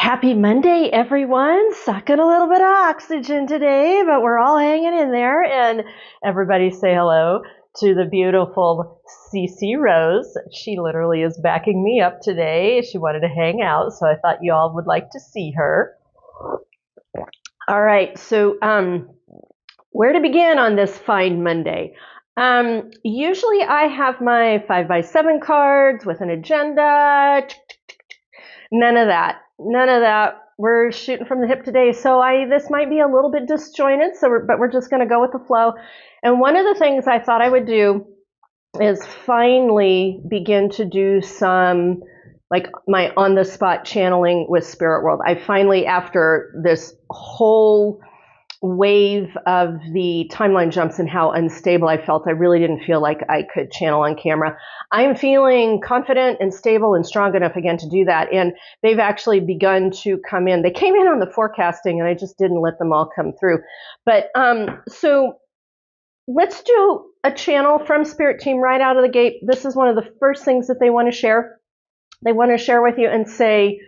Happy Monday, everyone. Sucking a little bit of oxygen today, but we're all hanging in there. And everybody say hello to the beautiful CC Rose. She literally is backing me up today. She wanted to hang out, so I thought you all would like to see her. All right, so where to begin on this fine Monday? Usually I have my 5x7 cards with an agenda. None of that. We're shooting from the hip today, so this might be a little bit disjointed. But we're just going to go with the flow. And one of the things I thought I would do is finally begin to do some like my on-the-spot channeling with Spirit World. I finally, after this whole wave of the timeline jumps and how unstable I felt, I really didn't feel like I could channel on camera. I'm feeling confident and stable and strong enough again to do that. And they've actually begun to come in. They came in on the forecasting and I just didn't let them all come through. But so let's do a channel from Spirit Team right out of the gate. This is one of the first things that they want to share. They want to share with you and say,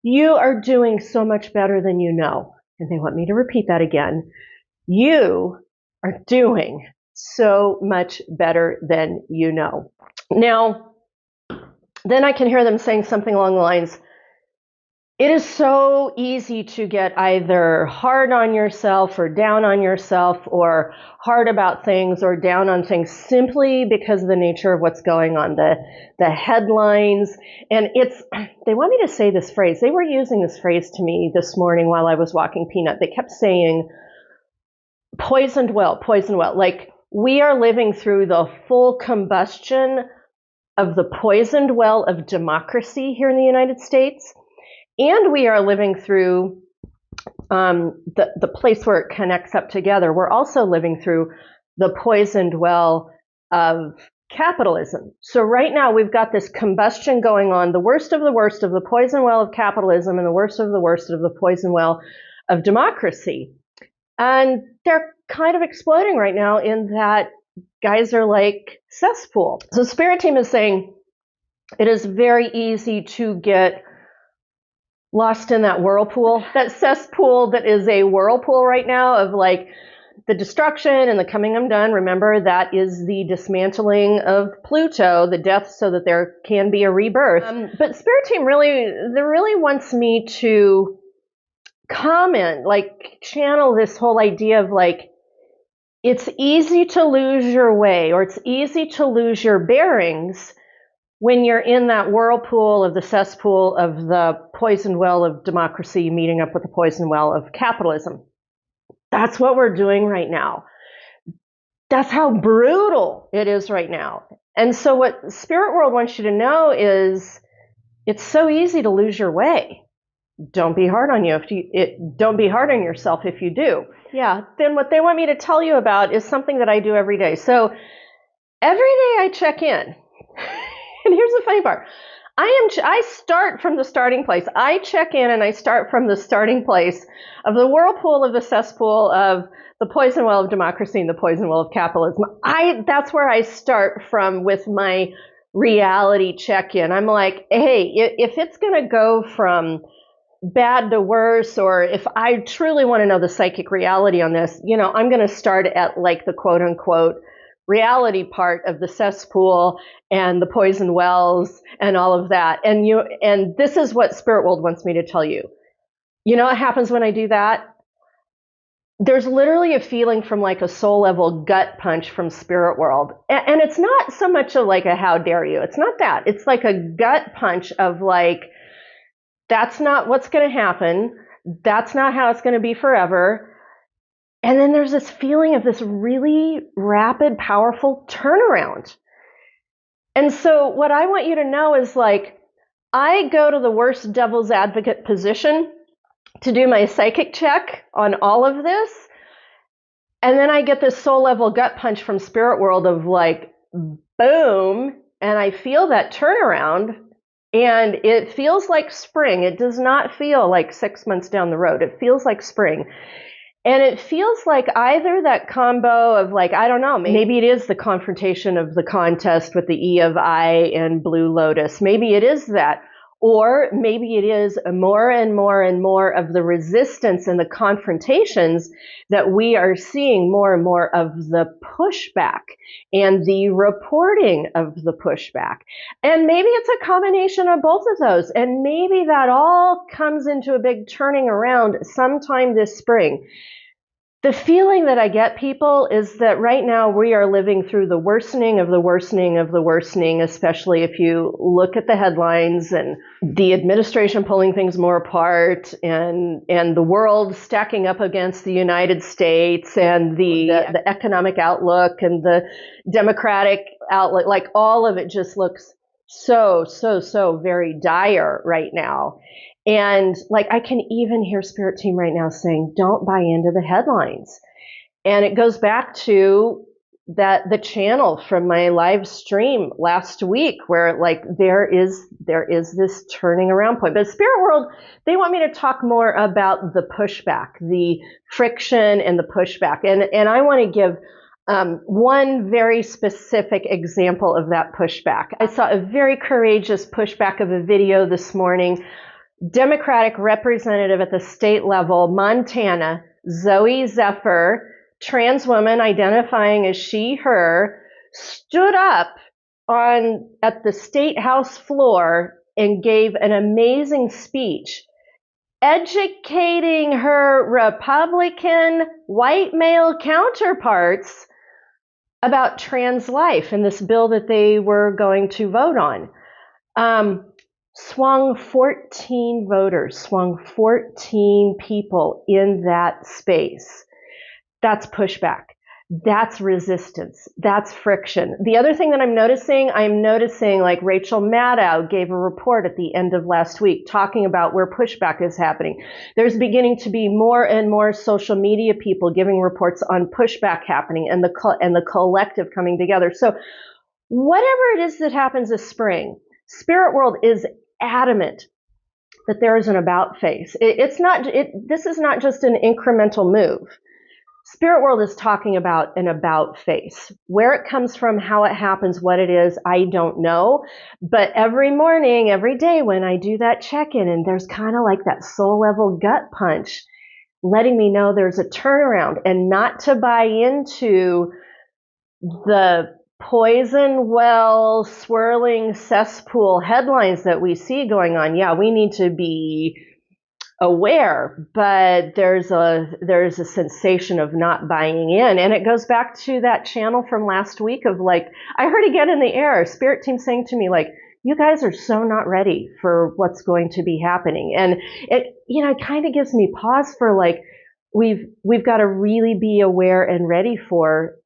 you are doing so much better than you know. And they want me to repeat that again. You are doing so much better than you know. Now, then I can hear them saying something along the lines, it is so easy to get either hard on yourself or down on yourself or hard about things or down on things simply because of the nature of what's going on, the headlines. And they want me to say this phrase. They were using this phrase to me this morning while I was walking Peanut. They kept saying, poisoned well, poisoned well. Like we are living through the full combustion of the poisoned well of democracy here in the United States. And we are living through the place where it connects up together. We're also living through the poisoned well of capitalism. So right now we've got this combustion going on, the worst of the poison well of capitalism and the worst of the poison well of democracy. And they're kind of exploding right now in that guys are like cesspool. So Spirit Team is saying it is very easy to get lost in that whirlpool, that cesspool that is a whirlpool right now of like the destruction and the coming undone. Remember, that is the dismantling of Pluto, the death so that there can be a rebirth. But Spirit Team really wants me to comment, like channel this whole idea of like, it's easy to lose your way or it's easy to lose your bearings when you're in that whirlpool of the cesspool of the poison well of democracy meeting up with the poison well of capitalism. That's what we're doing right now. That's how brutal it is right now. And so what Spirit World wants you to know is it's so easy to lose your way. Don't be hard on don't be hard on yourself if you do. Yeah, then what they want me to tell you about is something that I do every day. So every day I check in. And here's the funny part. I start from the starting place. I check in and I start from the starting place of the whirlpool of the cesspool of the poison well of democracy and the poison well of capitalism. That's where I start from with my reality check-in. I'm like, hey, if it's going to go from bad to worse, or if I truly want to know the psychic reality on this, I'm going to start at like the quote unquote reality part of the cesspool and the poison wells and all of that. And this is what Spirit World wants me to tell you. You know what happens when I do that? There's literally a feeling from like a soul level gut punch from Spirit World. And it's not so much like a how dare you. It's not that. It's like a gut punch of like, that's not what's going to happen. That's not how it's going to be forever. And then there's this feeling of this really rapid, powerful turnaround. And so what I want you to know is like, I go to the worst devil's advocate position to do my psychic check on all of this. And then I get this soul level gut punch from Spirit World of like, boom. And I feel that turnaround. And it feels like spring. It does not feel like 6 months down the road. It feels like spring. And it feels like either that combo of like, I don't know, maybe it is the confrontation of the contest with the E of I and Blue Lotus. Maybe it is that. Or maybe it is more and more and more of the resistance and the confrontations that we are seeing more and more of the pushback and the reporting of the pushback. And maybe it's a combination of both of those. And maybe that all comes into a big turning around sometime this spring. The feeling that I get, people, is that right now we are living through the worsening of the worsening of the worsening, especially if you look at the headlines and the administration pulling things more apart and the world stacking up against the United States and the economic outlook and the democratic outlook. Like all of it just looks so very dire right now. And like I can even hear Spirit Team right now saying, don't buy into the headlines. And it goes back to the channel from my live stream last week where like there is this turning around point. But Spirit World, they want me to talk more about the pushback, the friction and the pushback. And I want to give one very specific example of that pushback. I saw a very courageous pushback of a video this morning. Democratic representative at the state level, Montana, Zoe Zephyr, trans woman identifying as she, her, stood up at the state house floor and gave an amazing speech educating her Republican white male counterparts about trans life and this bill that they were going to vote on. Swung 14 voters, swung 14 people in that space. That's pushback. That's resistance. That's friction. The other thing that I'm noticing like Rachel Maddow gave a report at the end of last week talking about where pushback is happening. There's beginning to be more and more social media people giving reports on pushback happening and the collective coming together. So whatever it is that happens this spring, Spirit World is adamant that there is an about face. This is not just an incremental move. Spirit World is talking about an about face. Where it comes from, how it happens, what it is, I don't know. But every morning, every day when I do that check-in, and there's kind of like that soul level gut punch, letting me know there's a turnaround and not to buy into the poison well swirling cesspool headlines that we see going on. Yeah, we need to be aware, but there's a sensation of not buying in. And it goes back to that channel from last week of like, I heard again in the air, Spirit Team saying to me like, you guys are so not ready for what's going to be happening. And it kind of gives me pause for like, we've got to really be aware and ready for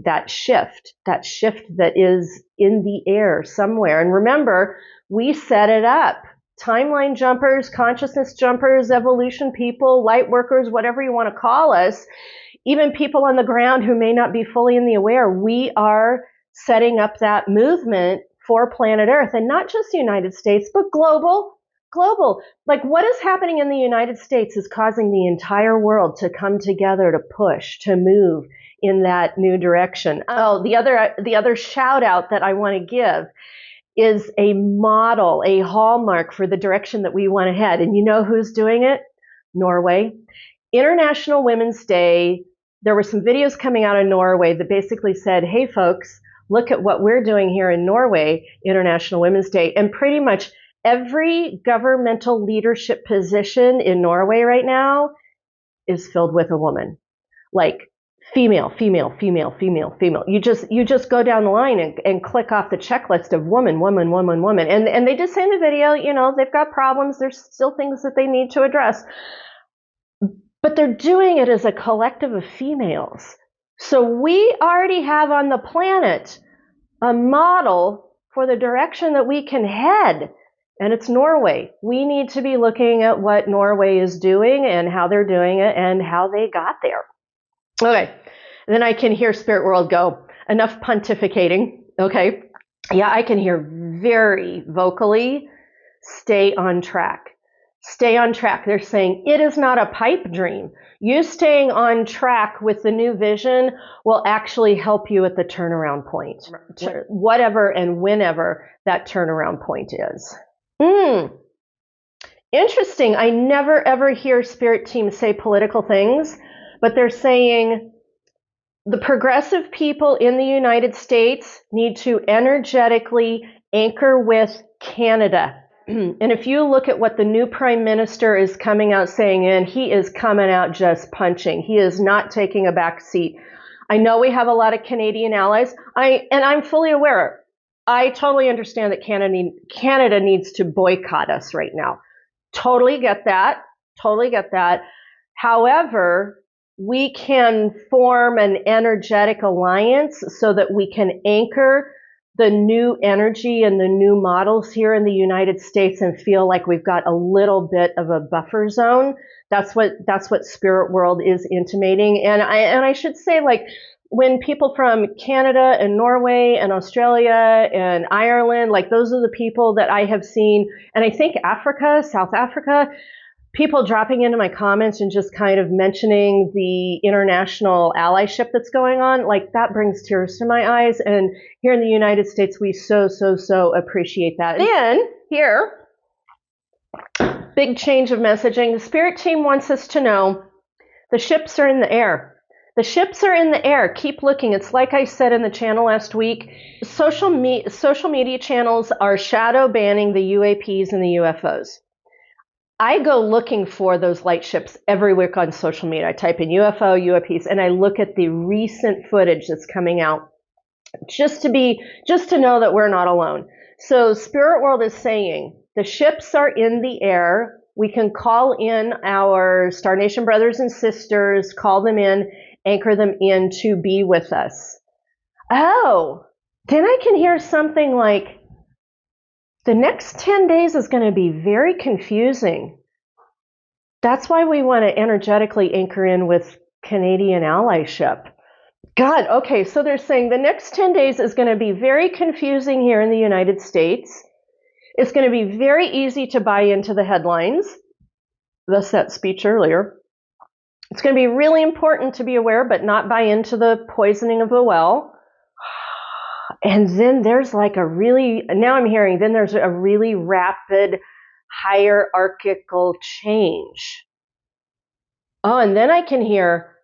that shift that is in the air somewhere. And remember, we set it up. Timeline jumpers, consciousness jumpers, evolution people, light workers, whatever you want to call us, even people on the ground who may not be fully in the aware, we are setting up that movement for planet Earth, and not just the United States, but global. Like what is happening in the United States is causing the entire world to come together, to push, to move in that new direction. Oh, the other shout out that I want to give is a model, a hallmark for the direction that we want to head. And you know who's doing it? Norway. International Women's Day. There were some videos coming out of Norway that basically said, hey folks, look at what we're doing here in Norway, International Women's Day. And pretty much every governmental leadership position in Norway right now is filled with a woman. Like female. You just go down the line and click off the checklist of woman. And they just say in the video, they've got problems. There's still things that they need to address. But they're doing it as a collective of females. So we already have on the planet a model for the direction that we can head. And it's Norway. We need to be looking at what Norway is doing and how they're doing it and how they got there. Okay. And then I can hear Spirit World go, enough pontificating. Okay. Yeah, I can hear very vocally, stay on track. Stay on track. They're saying it is not a pipe dream. You staying on track with the new vision will actually help you at the turnaround point, whatever and whenever that turnaround point is. interesting. I never ever hear spirit teams say political things, but they're saying the progressive people in the United States need to energetically anchor with Canada. And if you look at what the new prime minister is coming out saying, and he is coming out just punching. He is not taking a back seat. I know we have a lot of Canadian allies. I'm fully aware. I totally understand that Canada needs to boycott us right now. Totally get that. Totally get that. However, we can form an energetic alliance so that we can anchor the new energy and the new models here in the United States and feel like we've got a little bit of a buffer zone. That's what Spirit World is intimating. And I should say, like, when people from Canada and Norway and Australia and Ireland, like, those are the people that I have seen, and I think Africa, South Africa, people dropping into my comments and just kind of mentioning the international allyship that's going on, like, that brings tears to my eyes. And here in the United States, we so appreciate that. Then here, big change of messaging. The Spirit team wants us to know the ships are in the air. The ships are in the air. Keep looking. It's like I said in the channel last week. Social media channels are shadow banning the UAPs and the UFOs. I go looking for those light ships every week on social media. I type in UFO, UAPs, and I look at the recent footage that's coming out just to know that we're not alone. So Spirit World is saying the ships are in the air. We can call in our Star Nation brothers and sisters, call them in, anchor them in to be with us. Oh, then I can hear something like, the next 10 days is going to be very confusing. That's why we want to energetically anchor in with Canadian allyship. God, okay, so they're saying the next 10 days is going to be very confusing here in the United States. It's going to be very easy to buy into the headlines. Thus that speech earlier. It's going to be really important to be aware, but not buy into the poisoning of the well. And then there's like now I'm hearing, then there's a really rapid hierarchical change. Oh, and then I can hear,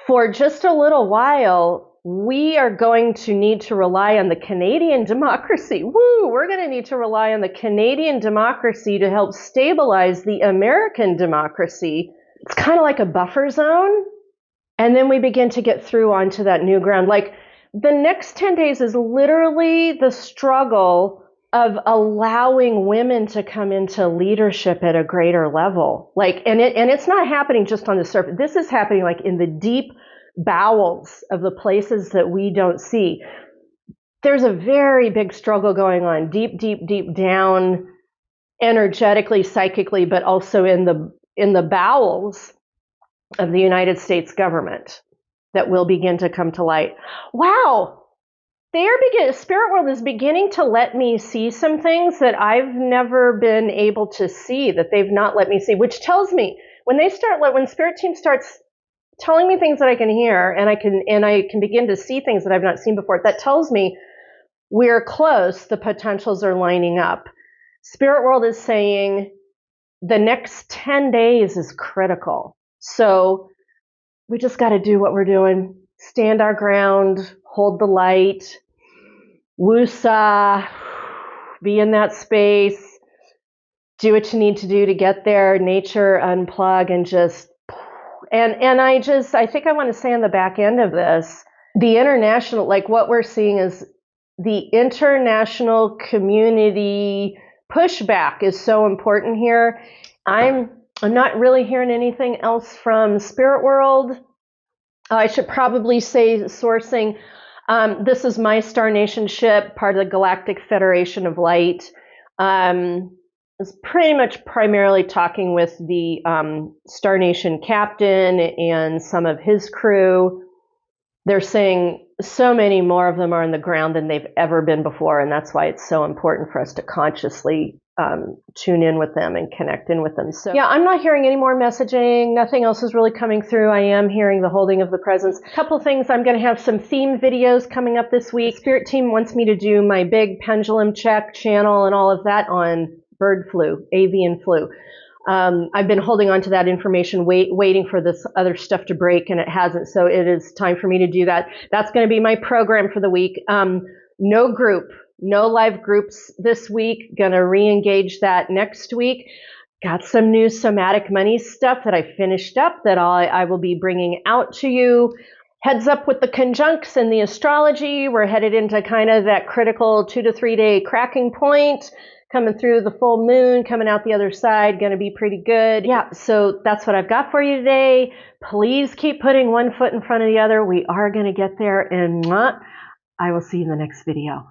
for just a little while, we are going to need to rely on the Canadian democracy. Woo! We're going to need to rely on the Canadian democracy to help stabilize the American democracy. It's kind of like a buffer zone. And then we begin to get through onto that new ground. Like, the next 10 days is literally the struggle of allowing women to come into leadership at a greater level. Like, and it's not happening just on the surface. This is happening like in the deep bowels of the places that we don't see. There's a very big struggle going on deep down, energetically, psychically, but also in the bowels of the United States government that will begin to come to light. Wow. Spirit World is beginning to let me see some things that I've never been able to see, that they've not let me see, which tells me when Spirit Team starts telling me things that I can hear and I can begin to see things that I've not seen before, that tells me we're close, the potentials are lining up. Spirit World is saying the next 10 days is critical. So we just got to do what we're doing. Stand our ground, hold the light, woosah, be in that space, do what you need to do to get there, nature, unplug, and just, I think I want to say on the back end of this, the international, like what we're seeing is the international community pushback is so important here. I'm not really hearing anything else from Spirit World. I should probably say sourcing. This is my Star Nation ship, part of the Galactic Federation of Light. It's pretty much primarily talking with the Star Nation captain and some of his crew. They're saying so many more of them are on the ground than they've ever been before, and that's why it's so important for us to consciously tune in with them and connect in with them. So yeah, I'm not hearing any more messaging. Nothing else is really coming through. I am hearing the holding of the presence. A couple things. I'm going to have some theme videos coming up this week. Spirit Team wants me to do my big pendulum check channel and all of that on bird flu, avian flu. I've been holding on to that information, waiting for this other stuff to break, and it hasn't. So it is time for me to do that. That's going to be my program for the week. No group, no live groups this week. Going to re-engage that next week. Got some new somatic money stuff that I finished up that I will be bringing out to you. Heads up with the conjuncts and the astrology. We're headed into kind of that critical 2 to 3 day cracking point. Coming through the full moon, coming out the other side, going to be pretty good. Yeah, so that's what I've got for you today. Please keep putting one foot in front of the other. We are going to get there, and I will see you in the next video.